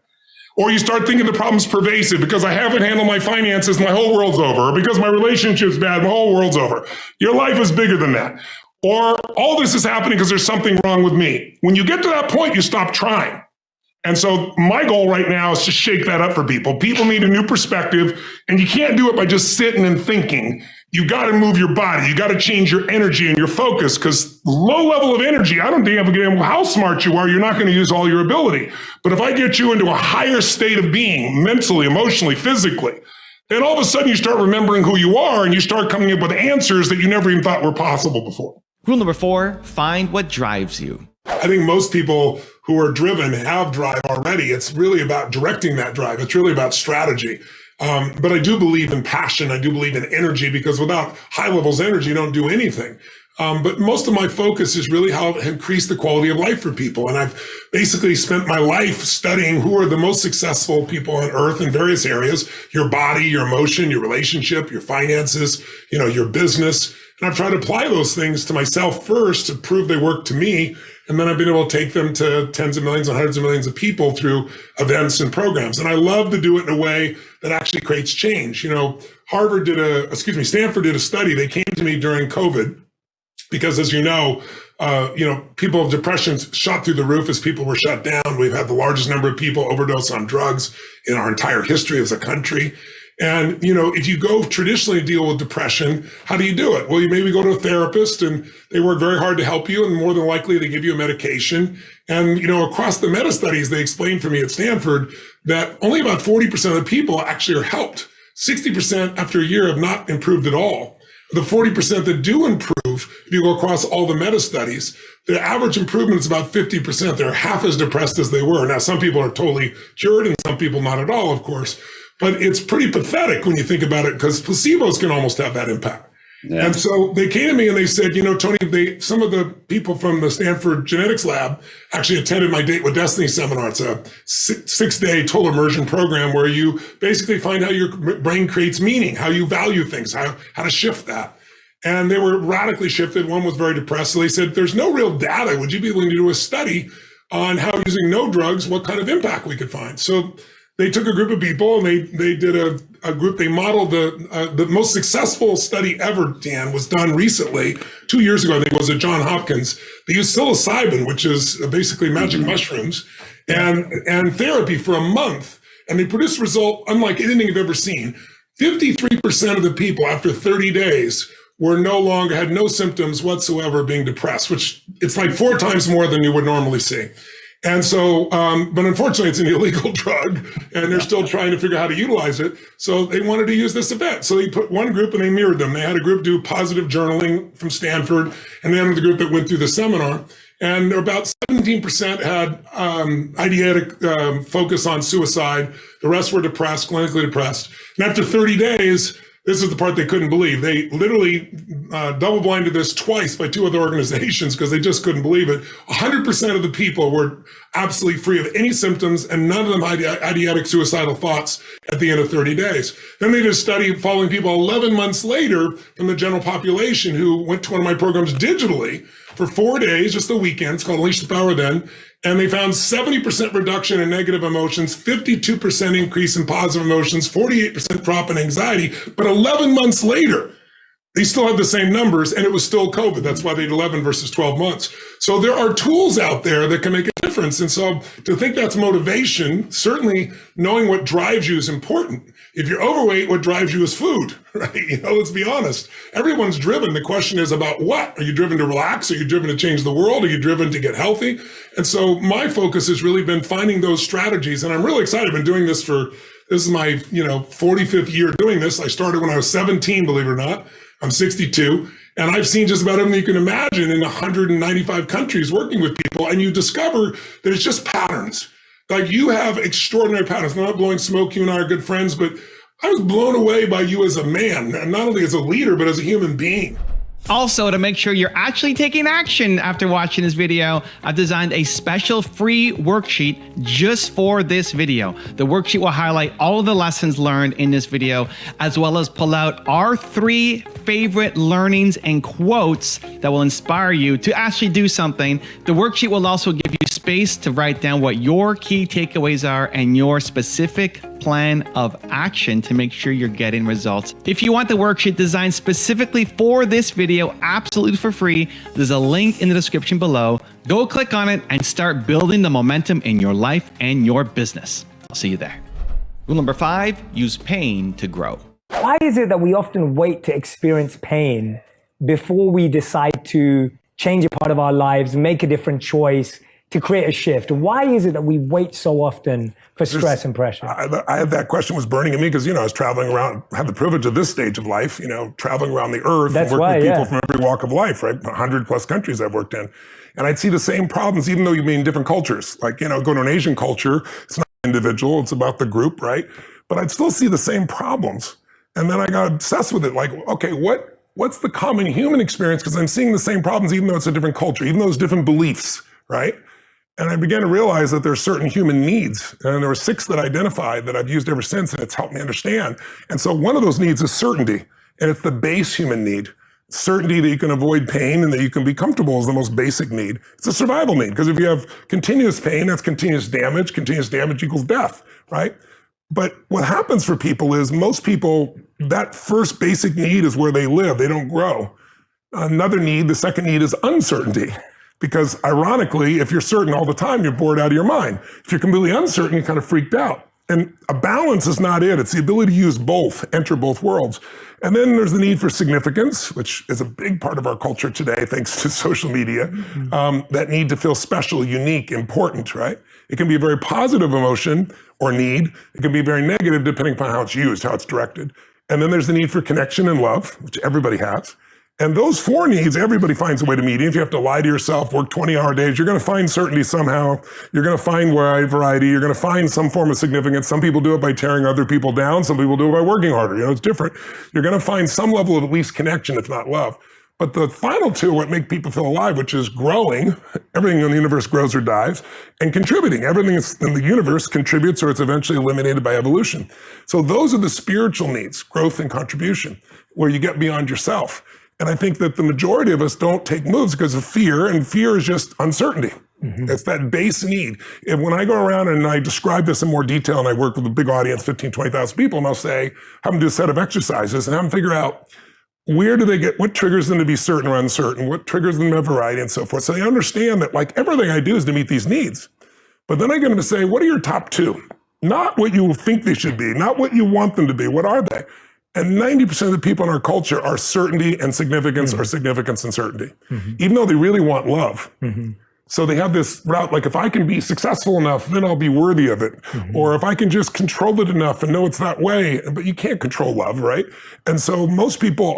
Or you start thinking the problem's pervasive because I haven't handled my finances, my whole world's over. Or because my relationship's bad, my whole world's over. Your life is bigger than that. Or all this is happening because there's something wrong with me. When you get to that point, you stop trying. And so my goal right now is to shake that up for people. People need a new perspective, and you can't do it by just sitting and thinking. You got to move your body. You got to change your energy and your focus, because low level of energy, I don't think how smart you are, you're not going to use all your ability. But if I get you into a higher state of being, mentally, emotionally, physically, then all of a sudden you start remembering who you are and you start coming up with answers that you never even thought were possible before. Rule number 4, find what drives you. I think most people who are driven have drive already. It's really about directing that drive. It's really about strategy. But I do believe in passion. I do believe in energy, because without high levels of energy, you don't do anything. But most of my focus is really how to increase the quality of life for people. And I've basically spent my life studying who are the most successful people on earth in various areas: your body, your emotion, your relationship, your finances, your business. And I've tried to apply those things to myself first to prove they work to me. And then I've been able to take them to tens of millions and hundreds of millions of people through events and programs. And I love to do it in a way that actually creates change. Stanford did a study. They came to me during COVID because, as people with depression shot through the roof as people were shut down. We've had the largest number of people overdose on drugs in our entire history as a country. And, if you go traditionally deal with depression, how do you do it? Well, you maybe go to a therapist and they work very hard to help you. And more than likely, they give you a medication. And, across the meta studies, they explained for me at Stanford that only about 40% of the people actually are helped. 60% after a year have not improved at all. The 40% that do improve, if you go across all the meta studies, the average improvement is about 50%. They're half as depressed as they were. Now, some people are totally cured and some people not at all, of course. But it's pretty pathetic when you think about it, because placebos can almost have that impact. Yeah. And so they came to me and they said, Tony, some of the people from the Stanford genetics lab actually attended my Date with Destiny seminar. It's a 6-day total immersion program where you basically find how your brain creates meaning, how you value things, how to shift that. And they were radically shifted. One was very depressed. So they said, there's no real data. Would you be willing to do a study on how using no drugs, what kind of impact we could find? So they took a group of people and they did a group. They modeled the most successful study ever, Dan, was done recently, 2 years ago, I think it was at Johns Hopkins. They used psilocybin, which is basically magic mushrooms, and therapy for a month. And they produced a result unlike anything you've ever seen. 53% of the people after 30 days had no symptoms whatsoever of being depressed, which it's like 4 times more than you would normally see. And so, but unfortunately, it's an illegal drug, and they're still trying to figure out how to utilize it. So they wanted to use this event. So they put one group and they mirrored them. They had a group do positive journaling from Stanford, and then the group that went through the seminar. And about 17% had ideatic focus on suicide. The rest were depressed, clinically depressed. And after 30 days, this is the part they couldn't believe. They literally double-blinded this twice by 2 other organizations because they just couldn't believe it. 100% of the people were absolutely free of any symptoms, and none of them had ideatic suicidal thoughts at the end of 30 days. Then they did a study following people 11 months later from the general population who went to one of my programs digitally for 4 days, just the weekends, called Unleash the Power Then. And they found 70% reduction in negative emotions, 52% increase in positive emotions, 48% drop in anxiety. But 11 months later, they still had the same numbers, and it was still COVID. That's why they did 11 versus 12 months. So there are tools out there that can make a difference. And so to think that's motivation, certainly knowing what drives you is important. If you're overweight, what drives you is food, right? Let's be honest. Everyone's driven. The question is about what? Are you driven to relax? Are you driven to change the world? Are you driven to get healthy? And so my focus has really been finding those strategies. And I'm really excited. I've been doing this this is my 45th year doing this. I started when I was 17, believe it or not. I'm 62. And I've seen just about everything you can imagine in 195 countries working with people. And you discover that it's just patterns. Like, you have extraordinary patterns. I'm not blowing smoke. You and I are good friends, but I was blown away by you as a man, and not only as a leader, but as a human being. Also, to make sure you're actually taking action after watching this video, I've designed a special free worksheet just for this video. The worksheet will highlight all of the lessons learned in this video, as well as pull out our 3 favorite learnings and quotes that will inspire you to actually do something. The worksheet will also give you space to write down what your key takeaways are and your specific plan of action to make sure you're getting results. If you want the worksheet designed specifically for this video, absolutely for free, there's a link in the description below. Go click on it and start building the momentum in your life and your business. I'll see you there. Rule number 5, use pain to grow. Why is it that we often wait to experience pain before we decide to change a part of our lives, make a different choice, to create a shift? Why is it that we wait so often for stress and pressure? I had that question was burning at me because, I was traveling around, had the privilege of this stage of life, traveling around the earth and working with people from every walk of life, right? 100+ countries I've worked in. And I'd see the same problems, even though you mean different cultures. Like, go to an Asian culture, it's not individual, it's about the group, right? But I'd still see the same problems. And then I got obsessed with it. Like, okay, what's the common human experience? Because I'm seeing the same problems, even though it's a different culture, even though it's different beliefs, right? And I began to realize that there are certain human needs, and there were 6 that I identified that I've used ever since, and it's helped me understand. And so one of those needs is certainty, and it's the base human need. Certainty that you can avoid pain and that you can be comfortable is the most basic need. It's a survival need, because if you have continuous pain, that's continuous damage. Continuous damage equals death, right? But what happens for people is most people, that first basic need is where they live. They don't grow. Another need, the second need, is uncertainty. Because ironically, if you're certain all the time, you're bored out of your mind. If you're completely uncertain, you're kind of freaked out. And a balance is not it. It's the ability to use both, enter both worlds. And then there's the need for significance, which is a big part of our culture today, thanks to social media. That need to feel special, unique, important, right? It can be a very positive emotion or need. It can be very negative depending upon how it's used, how it's directed. And then there's the need for connection and love, which everybody has. And those 4 needs, everybody finds a way to meet. Even if you have to lie to yourself, work 20-hour days, you're going to find certainty somehow. You're going to find variety. You're going to find some form of significance. Some people do it by tearing other people down. Some people do it by working harder. It's different. You're going to find some level of at least connection, if not love. But the final 2 are what make people feel alive, which is growing. Everything in the universe grows or dies, and contributing. Everything in the universe contributes or it's eventually eliminated by evolution. So those are the spiritual needs, growth and contribution, where you get beyond yourself. And I think that the majority of us don't take moves because of fear, and fear is just uncertainty. It's that base need. And when I go around and I describe this in more detail, and I work with a big audience, 15, 20,000 people, and I'll say, have them do a set of exercises and have them figure out where do they get, what triggers them to be certain or uncertain, what triggers them to have variety and so forth. So they understand that like everything I do is to meet these needs. But then I get them to say, what are your top 2? Not what you think they should be, not what you want them to be, what are they? And 90% of the people in our culture are certainty and significance or significance and certainty, even though they really want love. So they have this route, like if I can be successful enough, then I'll be worthy of it. Or if I can just control it enough and know it's that way, but you can't control love, right? And so most people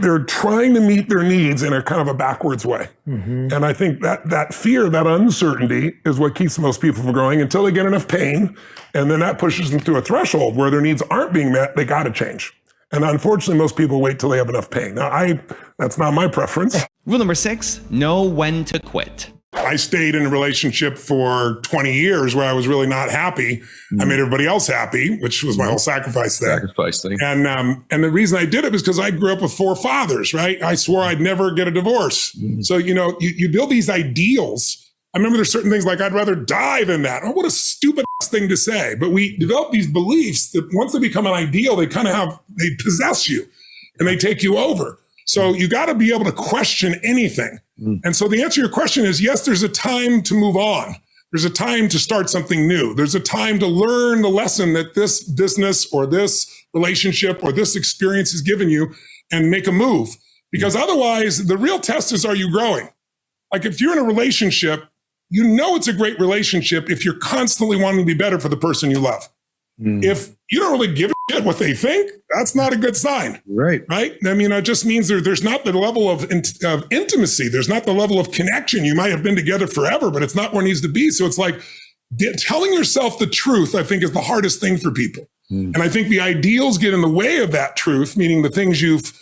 they're trying to meet their needs in a kind of a backwards way. And I think that fear, that uncertainty is what keeps most people from growing until they get enough pain. And then that pushes them through a threshold where their needs aren't being met. They got to change. And unfortunately, most people wait till they have enough pain. Now, that's not my preference. Rule number 6, know when to quit. I stayed in a relationship for 20 years where I was really not happy. I made everybody else happy, which was my whole sacrifice there. Sacrifice thing. And the reason I did it was because I grew up with 4 fathers, right? I swore I'd never get a divorce. So, you build these ideals. I remember there's certain things like, I'd rather die than that. Oh, what a stupid thing to say. But we develop these beliefs that once they become an ideal, they possess you and they take you over. So you got to be able to question anything. And so the answer to your question is, yes, there's a time to move on. There's a time to start something new. There's a time to learn the lesson that this business or this relationship or this experience has given you and make a move. Because otherwise, the real test is, are you growing? Like if you're in a relationship, it's a great relationship if you're constantly wanting to be better for the person you love. If you don't really give a shit what they think, that's not a good sign. Right. Right? I mean, it just means there's not the level of intimacy. There's not the level of connection. You might have been together forever, but it's not where it needs to be. So it's like, telling yourself the truth, I think, is the hardest thing for people. And I think the ideals get in the way of that truth, meaning the things you've,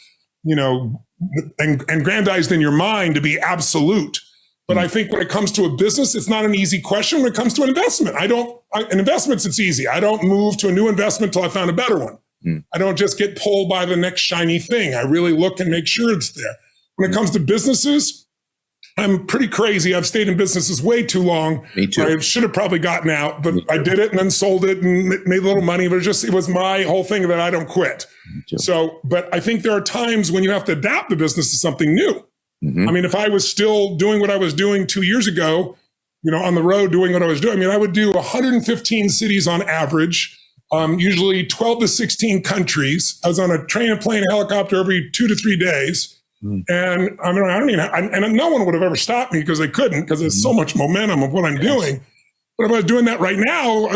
aggrandized in your mind to be absolute. But I think when it comes to a business, it's not an easy question. When it comes to an investment, in investments, it's easy. I don't move to a new investment till I found a better one. I don't just get pulled by the next shiny thing. I really look and make sure it's there. When it comes to businesses, I'm pretty crazy. I've stayed in businesses way too long. Me too. I should have probably gotten out, but I did it and then sold it and made a little money. But it was my whole thing that I don't quit. So, but I think there are times when you have to adapt the business to something new. I mean, if I was still doing what I was doing 2 years ago, on the road doing what I was doing, I would do 115 cities on average, usually 12 to 16 countries. I was on a train, a plane, a helicopter every 2 to 3 days. And and no one would have ever stopped me because they couldn't, because there's so much momentum of what I'm doing. But if I was doing that right now,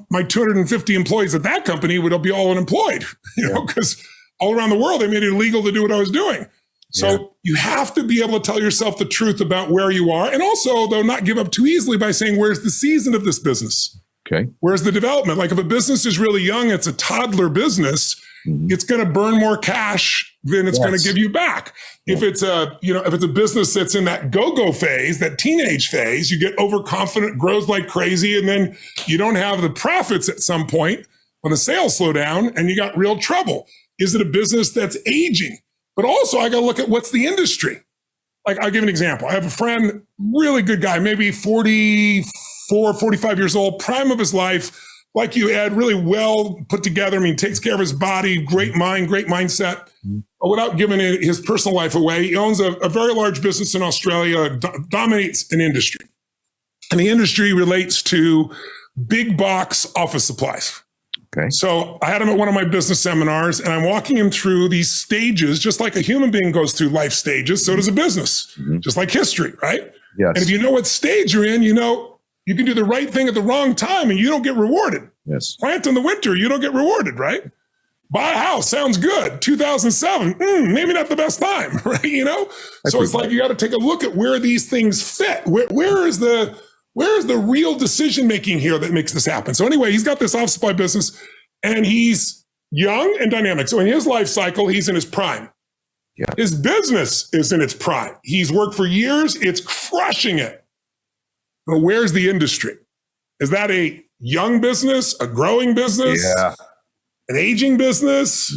my 250 employees at that company would be all unemployed, because all around the world, they made it illegal to do what I was doing. So you have to be able to tell yourself the truth about where you are. And also, though, not give up too easily by saying, where's the season of this business? Okay. Where's the development? Like if a business is really young, it's a toddler business, it's going to burn more cash than it's going to give you back. If it's if it's a business that's in that go-go phase, that teenage phase, you get overconfident, grows like crazy, and then you don't have the profits at some point when the sales slow down and you got real trouble. Is it a business that's aging? But also I got to look at what's the industry. Like I'll give an example. I have a friend, really good guy, maybe 44, 45 years old, prime of his life. Like you, Ed, really well put together. Takes care of his body, great mind, great mindset. Without giving his personal life away, he owns a very large business in Australia, dominates an industry. And the industry relates to big box office supplies. Okay. So I had him at one of my business seminars, and I'm walking him through these stages, just like a human being goes through life stages, so does a business, just like history, right? Yes. And if you know what stage you're in, you can do the right thing at the wrong time and you don't get rewarded. Yes. Plant in the winter, you don't get rewarded, right? Buy a house, sounds good. 2007, maybe not the best time, right? So it's like you got to take a look at where these things fit. Where is the real decision making here that makes this happen? So anyway, he's got this office supply business, and he's young and dynamic. So in his life cycle, he's in his prime. Yeah. His business is in its prime. He's worked for years. It's crushing it. But where's the industry? Is that a young business, a growing business? Yeah. An aging business?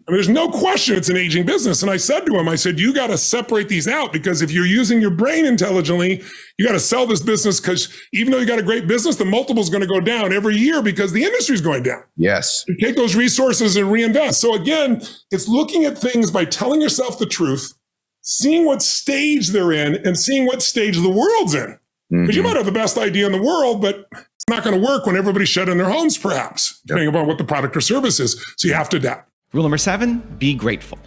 There's no question it's an aging business. And I said to him, you got to separate these out, because if you're using your brain intelligently, you got to sell this business, because even though you got a great business, the multiple is going to go down every year because the industry is going down. Yes. You take those resources and reinvest. So again, it's looking at things by telling yourself the truth, seeing what stage they're in, and seeing what stage the world's in. Because you might have the best idea in the world, but it's not going to work when everybody's shut in their homes, perhaps, depending upon what the product or service is. So you have to adapt. Rule number 7, be grateful.